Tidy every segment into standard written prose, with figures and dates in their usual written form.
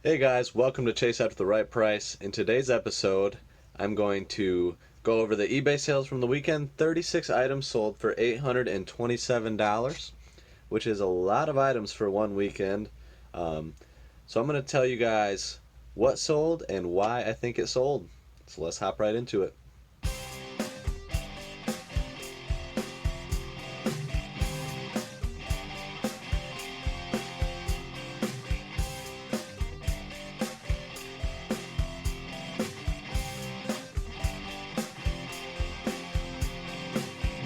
Hey guys, welcome to Chase After the Right Price. In today's episode, I'm going to go over the eBay sales from the weekend. 36 items sold for $827, which is a lot of items for one weekend. So I'm going to tell you guys what sold and why I think it sold. So let's hop right into it.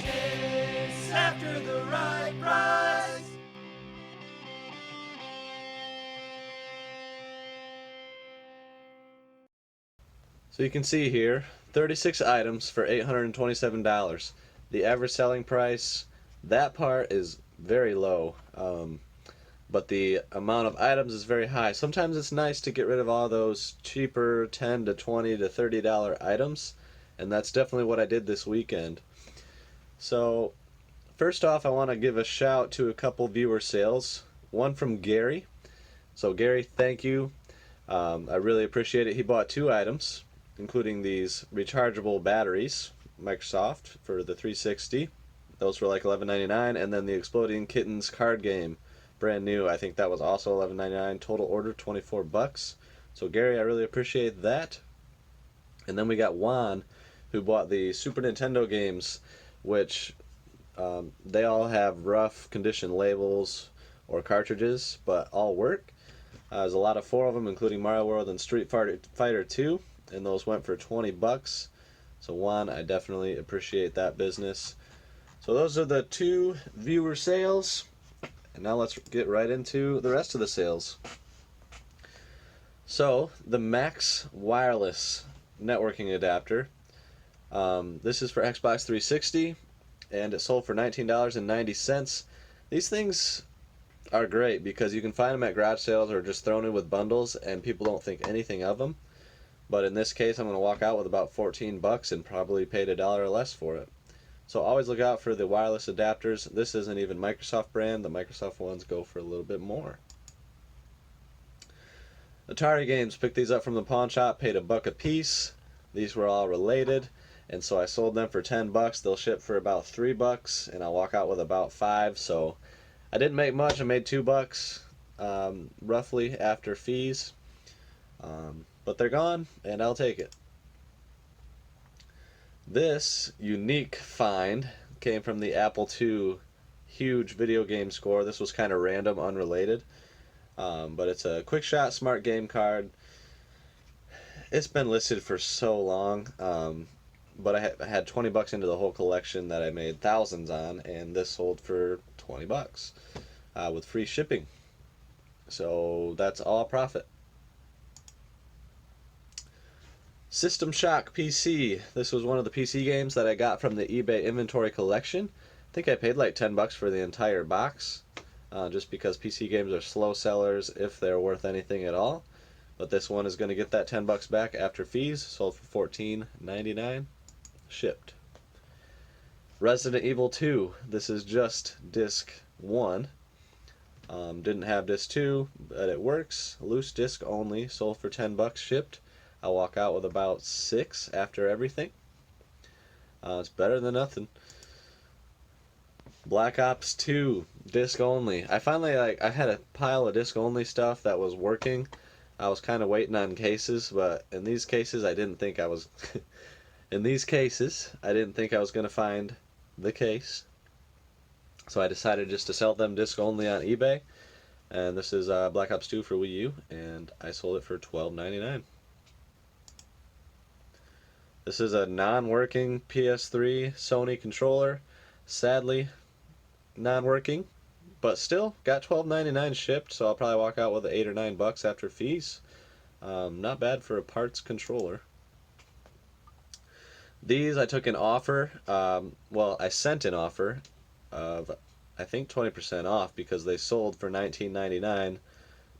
Chase after the right price. So you can see here, 36 items for $827. The average selling price, that part is very low. But the amount of items is very high. Sometimes it's nice to get rid of all those cheaper 10 to 20 to $30 items, and that's definitely what I did this weekend. So first off, I want to give a shout to a couple viewer sales. One from Gary. So Gary, thank you. I really appreciate it. He bought two items, including these rechargeable batteries, Microsoft, for the 360. Those were like $11.99, and then the Exploding Kittens card game, brand new. I think that was also $11.99. Total order $24. So Gary, I really appreciate that. And then we got Juan, who bought the Super Nintendo games, which they all have rough condition labels or cartridges, but all work. There's a lot of four of them, including Mario World and Street Fighter 2, and those went for $20. So Juan, I definitely appreciate that business. So those are the two viewer sales. And now let's get right into the rest of the sales. So the Max wireless networking adapter. This is for Xbox 360, and it sold for $19.90. These things are great because you can find them at garage sales or just thrown in with bundles, and people don't think anything of them. But in this case, I'm going to walk out with about $14 and probably paid $1 or less for it. So always look out for the wireless adapters. This isn't even Microsoft brand. The Microsoft ones go for a little bit more. Atari Games, picked these up from the pawn shop, paid $1 a piece. These were all related, and so I sold them for $10. They'll ship for about $3, and I'll walk out with about 5. So I didn't make much. I made $2, roughly, after fees. But they're gone, and I'll take it. This unique find came from the Apple II huge video game score. This was kind of random, unrelated, but it's a quick shot smart game card. It's been listed for so long, but I had $20 into the whole collection that I made thousands on, and this sold for $20 with free shipping. So that's all profit. System Shock PC. This was one of the PC games that I got from the eBay inventory collection. I think I paid like $10 for the entire box, just because PC games are slow sellers if they're worth anything at all. But this one is going to get that $10 back after fees. Sold for $14.99, shipped. Resident Evil 2. This is just disc 1. Didn't have disc 2, but it works. Loose disc only. Sold for $10, shipped. I'll walk out with about 6 after everything. It's better than nothing. Black Ops 2, disc only. I finally, I had a pile of disc only stuff that was working. I was kind of waiting on cases, but in these cases I didn't think I was in these cases I didn't think I was going to find the case. So I decided just to sell them disc only on eBay. And this is Black Ops 2 for Wii U, and I sold it for $12.99. This is a non-working PS3 Sony controller. Sadly, non-working, but still got $12.99 shipped, so I'll probably walk out with $8 or $9 after fees. Not bad for a parts controller. These I took an offer. Well, I sent an offer of I think 20% off because they sold for $19.99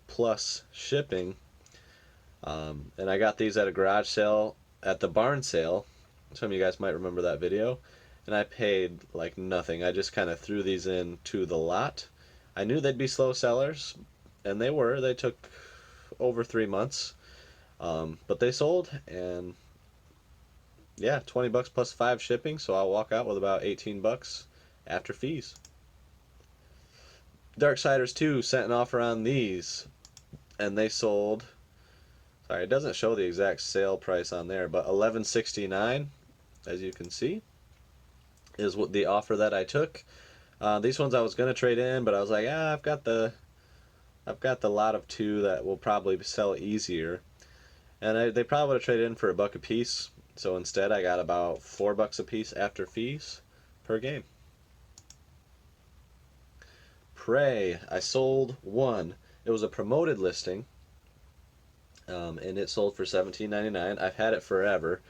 plus shipping. And I got these at a garage sale at the barn sale. Some of you guys might remember that video. And I paid like nothing. I just kind of threw these into the lot. I knew they'd be slow sellers, and they were. They took over 3 months. But they sold, and yeah, 20 bucks plus 5 shipping, so I'll walk out with about 18 bucks after fees. Darksiders 2 sent an offer on these, and they sold. Sorry, it doesn't show the exact sale price on there, but $11.69, as you can see, is what the offer that I took. These ones I was gonna trade in, but I was like, I've got the lot of 2 that will probably sell easier, and they probably would have traded in for $1 a piece. So instead, I got about $4 a piece after fees per game. Prey, I sold one. It was a promoted listing, and it sold for $17.99. I've had it forever.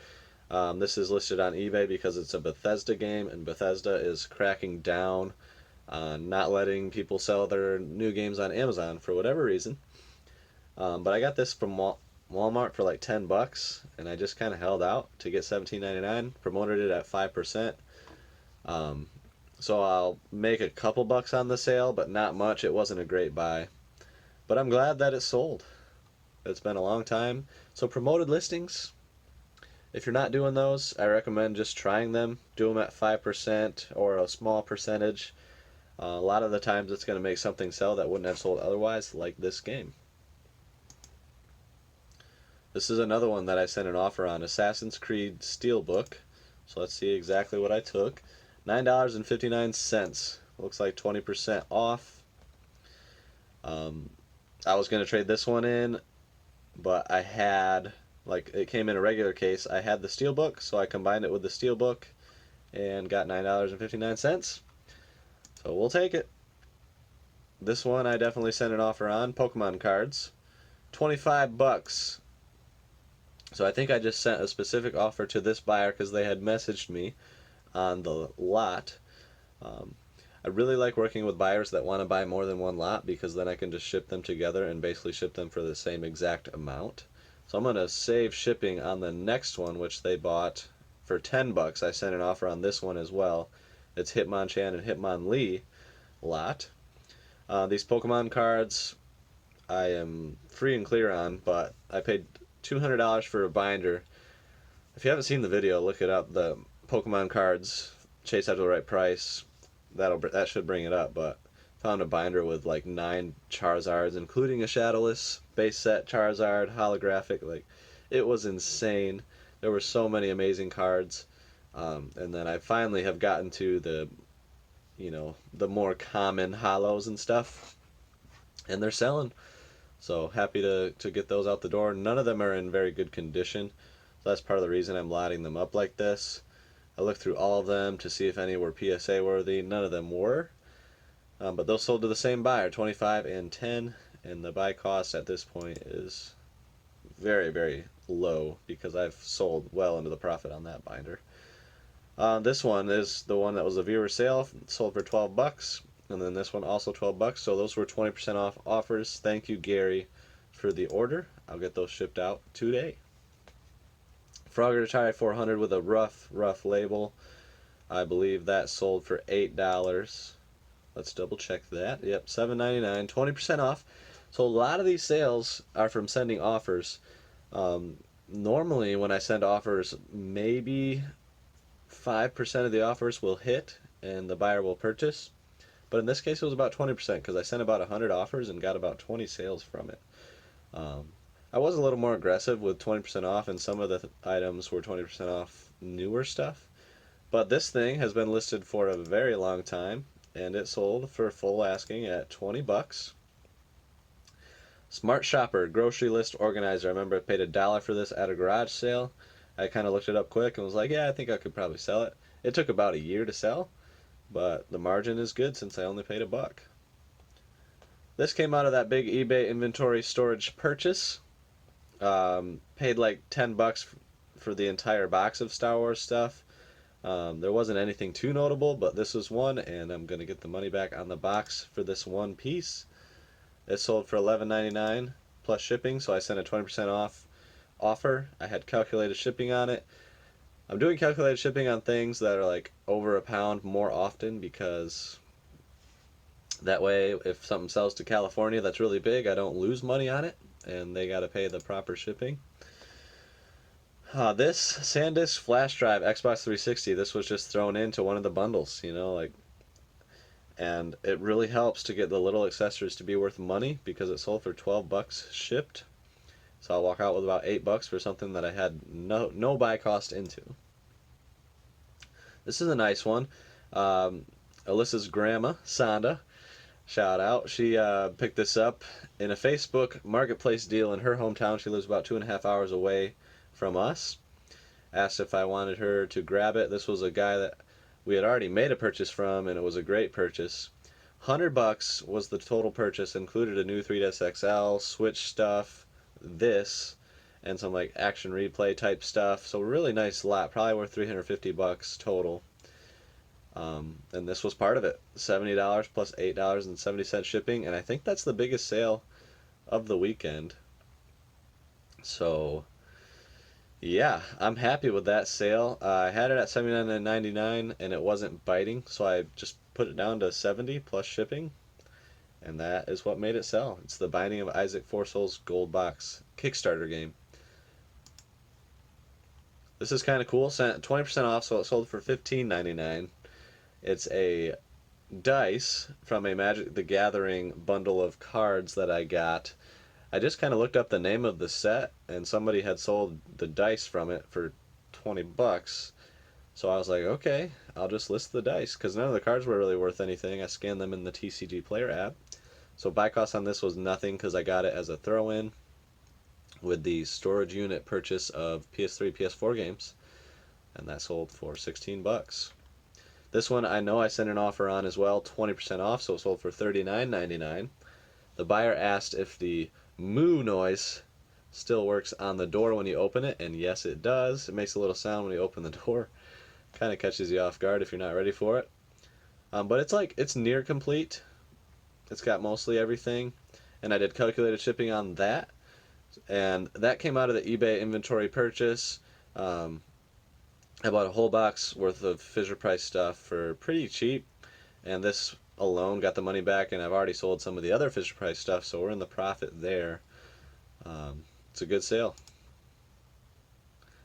This is listed on eBay because it's a Bethesda game, and Bethesda is cracking down on not letting people sell their new games on Amazon for whatever reason. But I got this from Walmart for like 10 bucks, and I just kind of held out to get $17.99. Promoted it at 5%. So I'll make a couple bucks on the sale, but not much. It wasn't a great buy. But I'm glad that it sold. It's been a long time. So promoted listings, if you're not doing those, I recommend just trying them. Do them at 5% or a small percentage. A lot of the times it's going to make something sell that wouldn't have sold otherwise, like this game. This is another one that I sent an offer on, Assassin's Creed Steelbook. So let's see exactly what I took. $9.59. Looks like 20% off. I was going to trade this one in, but I had, like, it came in a regular case. I had the Steelbook, so I combined it with the Steelbook and got $9.59. So we'll take it. This one I definitely sent an offer on. Pokemon cards. 25 bucks. So I think I just sent a specific offer to this buyer because they had messaged me on the lot. I really like working with buyers that want to buy more than one lot because then I can just ship them together and basically ship them for the same exact amount. So I'm going to save shipping on the next one, which they bought for 10 bucks. I sent an offer on this one as well. It's Hitmonchan and Hitmonlee lot. These Pokemon cards I am free and clear on, but I paid $200 for a binder. If you haven't seen the video, look it up. The Pokemon cards, Chase After the Right Price. That should bring it up. But found a binder with like 9 Charizards, including a Shadowless base set Charizard holographic. Like, it was insane. There were so many amazing cards. And then I finally have gotten to the more common holos and stuff, and they're selling. So happy to get those out the door. None of them are in very good condition, so that's part of the reason I'm lotting them up like this. I looked through all of them to see if any were PSA worthy. None of them were, but those sold to the same buyer, 25 and 10, and the buy cost at this point is very, very low because I've sold well into the profit on that binder. This one is the one that was a viewer sale, sold for 12 bucks. And then this one also 12 bucks. So those were 20% off offers. Thank you, Gary, for the order. I'll get those shipped out today. Frogger Atari 400 with a rough label. I believe that sold for $8. Let's double check that. Yep, $7.99, 20% off. So a lot of these sales are from sending offers. Normally when I send offers, maybe 5% of the offers will hit and the buyer will purchase. But in this case, it was about 20% because I sent about 100 offers and got about 20 sales from it. I was a little more aggressive with 20% off, and some of the items were 20% off newer stuff. But this thing has been listed for a very long time, and it sold for full asking at 20 bucks. Smart Shopper Grocery List Organizer. I remember I paid $1 for this at a garage sale. I kind of looked it up quick and was like, yeah, I think I could probably sell it. It took about a year to sell, but the margin is good since I only paid $1. This came out of that big eBay inventory storage purchase. Paid like 10 bucks for the entire box of Star Wars stuff. There wasn't anything too notable, but this was one, and I'm going to get the money back on the box for this one piece. It sold for $11.99 plus shipping, so I sent a 20% off offer. I had calculated shipping on it. I'm doing calculated shipping on things that are like over a pound more often because That way, if something sells to California that's really big, I don't lose money on it, and they got to pay the proper shipping. This SanDisk flash drive Xbox 360, this was just thrown into one of the bundles, and it really helps to get the little accessories to be worth money because it sold for 12 bucks shipped. So I'll walk out with about 8 bucks for something that I had no buy cost into. This is a nice one. Alyssa's grandma, Sonda, shout out. She picked this up in a Facebook marketplace deal in her hometown. She lives about 2.5 hours away from us. Asked if I wanted her to grab it. This was a guy that we had already made a purchase from, and it was a great purchase. 100 bucks was the total purchase, included a new 3DS XL, Switch stuff, this, and some like action replay type stuff. So really nice lot, probably worth 350 bucks total. And this was part of it, $70 plus $8.70 shipping, and I think that's the biggest sale of the weekend. So yeah, I'm happy with that sale. I had it at $79.99 and it wasn't biting, so I just put it down to 70 plus shipping, and that is what made it sell. It's the Binding of Isaac Four Souls Gold Box Kickstarter game. This is kind of cool. Sent 20% off, so it sold for $15.99. It's a dice from a Magic the Gathering bundle of cards that I got. I just kind of looked up the name of the set, and somebody had sold the dice from it for 20 bucks. So I was like, okay, I'll just list the dice, because none of the cards were really worth anything. I scanned them in the TCG Player app. So buy cost on this was nothing, because I got it as a throw-in with the storage unit purchase of PS3, PS4 games, and that sold for 16 bucks. This one I know I sent an offer on as well, 20% off, so it sold for $39.99. The buyer asked if the moo noise still works on the door when you open it, and yes it does. It makes a little sound when you open the door. Kind of catches you off guard if you're not ready for it. But it's near complete. It's got mostly everything, and I did calculated shipping on that, and that came out of the eBay inventory purchase. I bought a whole box worth of Fisher Price stuff for pretty cheap, and this alone got the money back, and I've already sold some of the other Fisher Price stuff, so we're in the profit there. It's a good sale.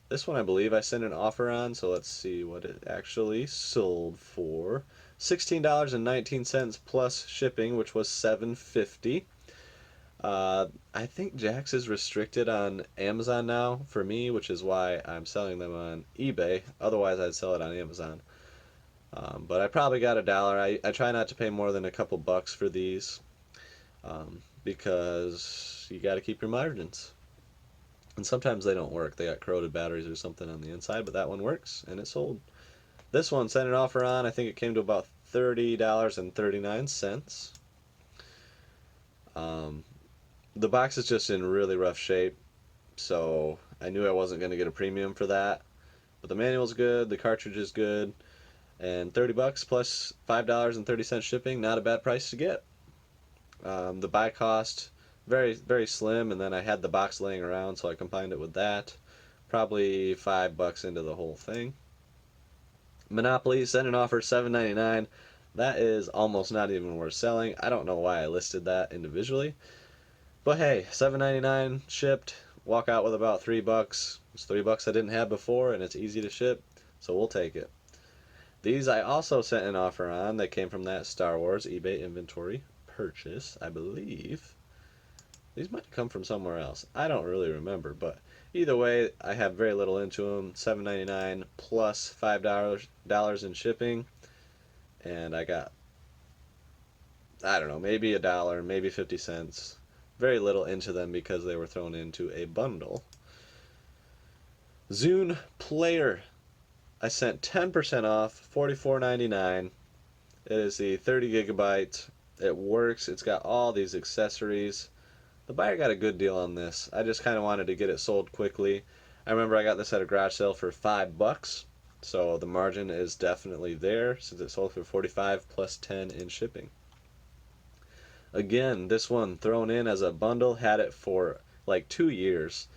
This one I believe I sent an offer on, so let's see what it actually sold for. $16.19 plus shipping, which was $7.50. I think Jax is restricted on Amazon now for me, which is why I'm selling them on eBay. Otherwise, I'd sell it on Amazon. But I probably got $1. I try not to pay more than a couple bucks for these, because you got to keep your margins. And sometimes they don't work. They got corroded batteries or something on the inside, but that one works, and it sold. This one sent an offer on. I think it came to about $30.39. The box is just in really rough shape, so I knew I wasn't going to get a premium for that. But the manual's good, the cartridge is good, and 30 bucks plus $5.30 shipping, not a bad price to get. The buy cost, very, very slim, and then I had the box laying around, so I combined it with that. Probably $5 into the whole thing. Monopoly sent an offer $7.99. That is almost not even worth selling. I don't know why I listed that individually. But hey, $7.99 shipped. Walk out with about $3. It's $3 I didn't have before, and it's easy to ship, so we'll take it. These I also sent an offer on. They came from that Star Wars eBay inventory purchase, I believe. These might come from somewhere else. I don't really remember, but either way, I have very little into them. $7.99 plus $5 in shipping, and I got, I don't know, maybe $1, maybe 50 cents. Very little into them because they were thrown into a bundle. Zune Player, I sent 10% off, $44.99. It is the 30 gigabyte. It works. It's got all these accessories. The buyer got a good deal on this. I just kind of wanted to get it sold quickly. I remember I got this at a garage sale for $5, so the margin is definitely there since it sold for 45 plus 10 in shipping. Again, this one thrown in as a bundle, had it for like 2 years.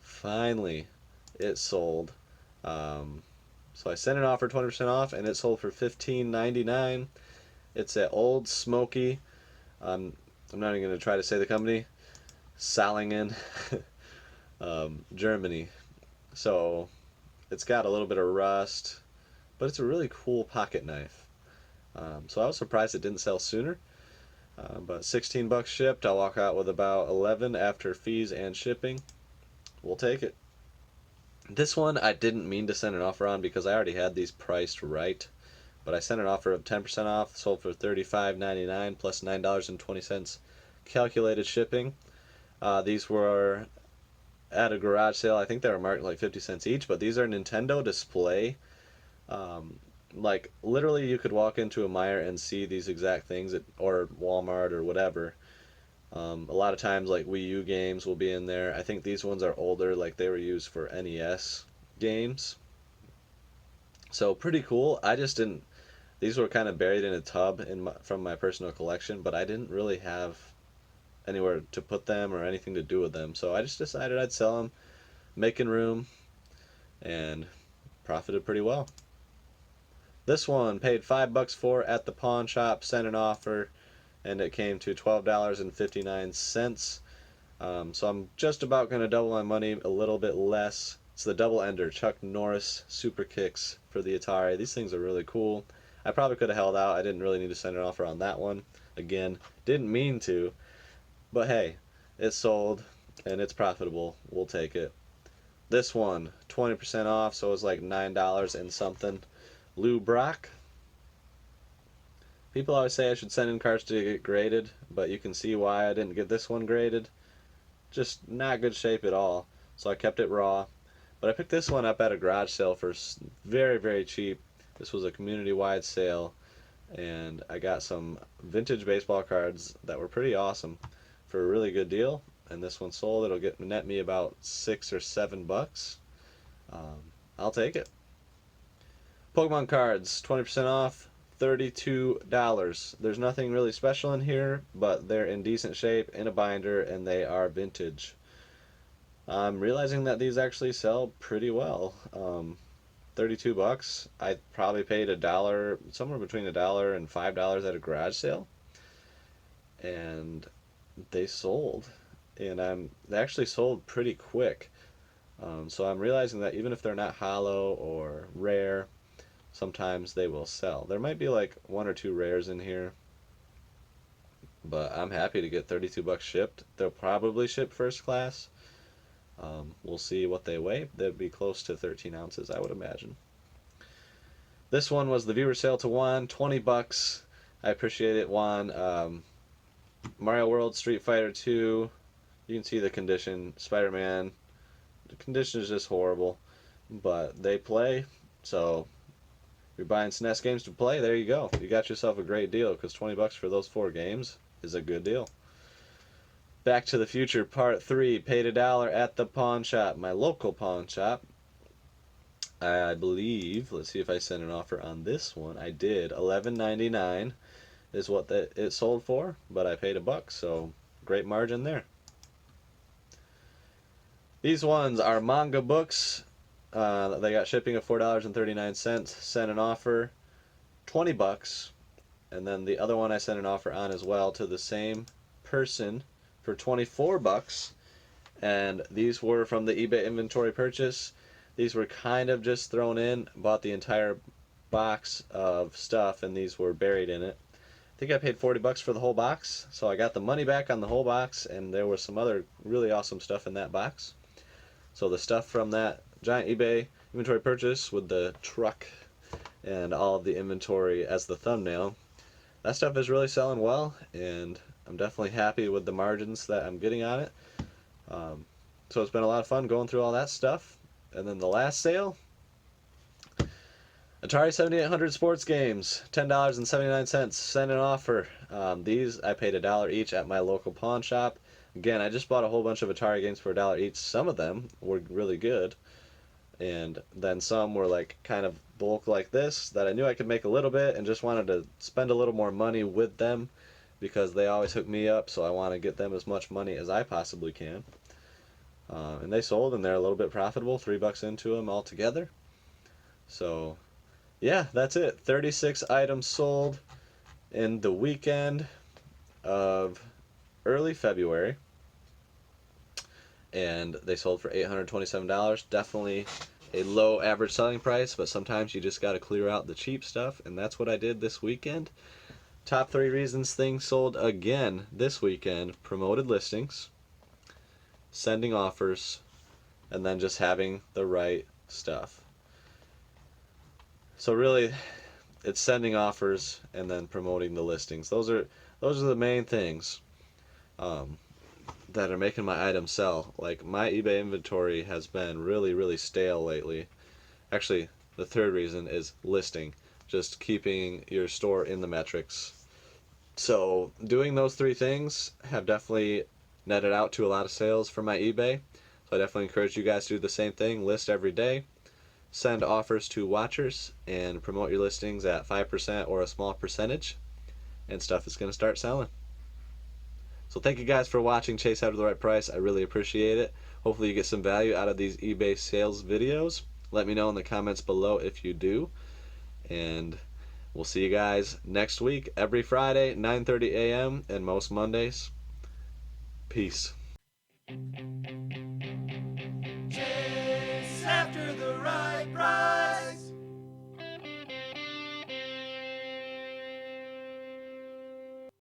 Finally, it sold. So I sent an offer 20% off, and it sold for $15.99. It's at Old Smoky. I'm not even going to try to say the company. Salingen, Germany. So it's got a little bit of rust, but it's a really cool pocket knife. So I was surprised it didn't sell sooner. But 16 bucks shipped. I'll walk out with about 11 after fees and shipping. We'll take it. This one I didn't mean to send an offer on because I already had these priced right. But I sent an offer of 10% off, sold for $35.99 plus $9.20 calculated shipping. These were at a garage sale. I think they were marked like 50 cents each, but these are Nintendo display. Like literally you could walk into a Meijer and see these exact things or Walmart or whatever. A lot of times like Wii U games will be in there. I think these ones are older, like they were used for NES games. So pretty cool. I just didn't. These were kind of buried in a tub from my personal collection, but I didn't really have anywhere to put them or anything to do with them. So I just decided I'd sell them, making room, and profited pretty well. This one paid $5 for at the pawn shop, sent an offer, and it came to $12.59. So I'm just about going to double my money, a little bit less. It's the double ender Chuck Norris Super Kicks for the Atari. These things are really cool. I probably could have held out. I didn't really need to send an offer on that one. Again, didn't mean to, but hey, it sold and it's profitable. We'll take it. This one, 20% off, so it was like $9 and something. Lou Brock. People always say I should send in cards to get graded, but you can see why I didn't get this one graded. Just not good shape at all, so I kept it raw. But I picked this one up at a garage sale for very, very cheap. This was a community-wide sale, and I got some vintage baseball cards that were pretty awesome for a really good deal. And this one sold. It'll net me about $6 or $7. I'll take it. Pokemon cards, 20% off, $32. There's nothing really special in here, but they're in decent shape, in a binder, and they are vintage. I'm realizing that these actually sell pretty well. $32. I probably paid $1, somewhere between $1 and $5 at a garage sale, and they sold. And they actually sold pretty quick. So I'm realizing that even if they're not hollow or rare, sometimes they will sell. There might be like one or two rares in here, but I'm happy to get $32 shipped. They'll probably ship first class. We'll see what they weigh. They'd be close to 13 ounces, I would imagine. This one was the viewer sale to Juan, $20. I appreciate it, Juan. Mario World, Street Fighter 2. You can see the condition. Spider-Man. The condition is just horrible, but they play. So if you're buying SNES games to play, there you go. You got yourself a great deal, because $20 for those 4 games is a good deal. Back to the Future Part 3, paid $1 at the pawn shop, my local pawn shop. I believe, let's see if I sent an offer on this one. I did. $11.99 is what it sold for, but I paid $1, so great margin there. These ones are manga books. They got shipping of $4.39. Sent an offer, $20, and then the other one I sent an offer on as well to the same person for $24. And these were from the eBay inventory purchase. These were kind of just thrown in. Bought the entire box of stuff, and these were buried in it. I think I paid $40 for the whole box, so I got the money back on the whole box, and there was some other really awesome stuff in that box. So the stuff from that giant eBay inventory purchase with the truck and all of the inventory as the thumbnail, that stuff is really selling well, and I'm definitely happy with the margins that I'm getting on it. So it's been a lot of fun going through all that stuff. And then the last sale, Atari 7800 sports games, $10.79. Sent an offer. These I paid $1 each at my local pawn shop. Again, I just bought a whole bunch of Atari games for $1 each. Some of them were really good, and then some were like kind of bulk like this that I knew I could make a little bit and just wanted to spend a little more money with them because they always hook me up, so I want to get them as much money as I possibly can. And they sold, and they're a little bit profitable, $3 into them altogether. So yeah, that's it. 36 items sold, in the weekend of early February, and they sold for $827. Definitely a low average selling price, but sometimes you just got to clear out the cheap stuff, and that's what I did this weekend. Top 3 reasons things sold again this weekend: promoted listings, sending offers, and then just having the right stuff. So really, it's sending offers and then promoting the listings. Those are the main things um, that are making my items sell. Like, my eBay inventory has been really stale lately. Actually, the third reason is listing, just keeping your store in the metrics. So doing those 3 things have definitely netted out to a lot of sales for my eBay. So I definitely encourage you guys to do the same thing. List every day, send offers to watchers, and promote your listings at 5% or a small percentage, and stuff is going to start selling. So thank you guys for watching Chase After the Right Price. I really appreciate it. Hopefully you get some value out of these eBay sales videos. Let me know in the comments below if you do. And we'll see you guys next week, every Friday, 9:30 a.m., and most Mondays. Peace. Chase after the right price.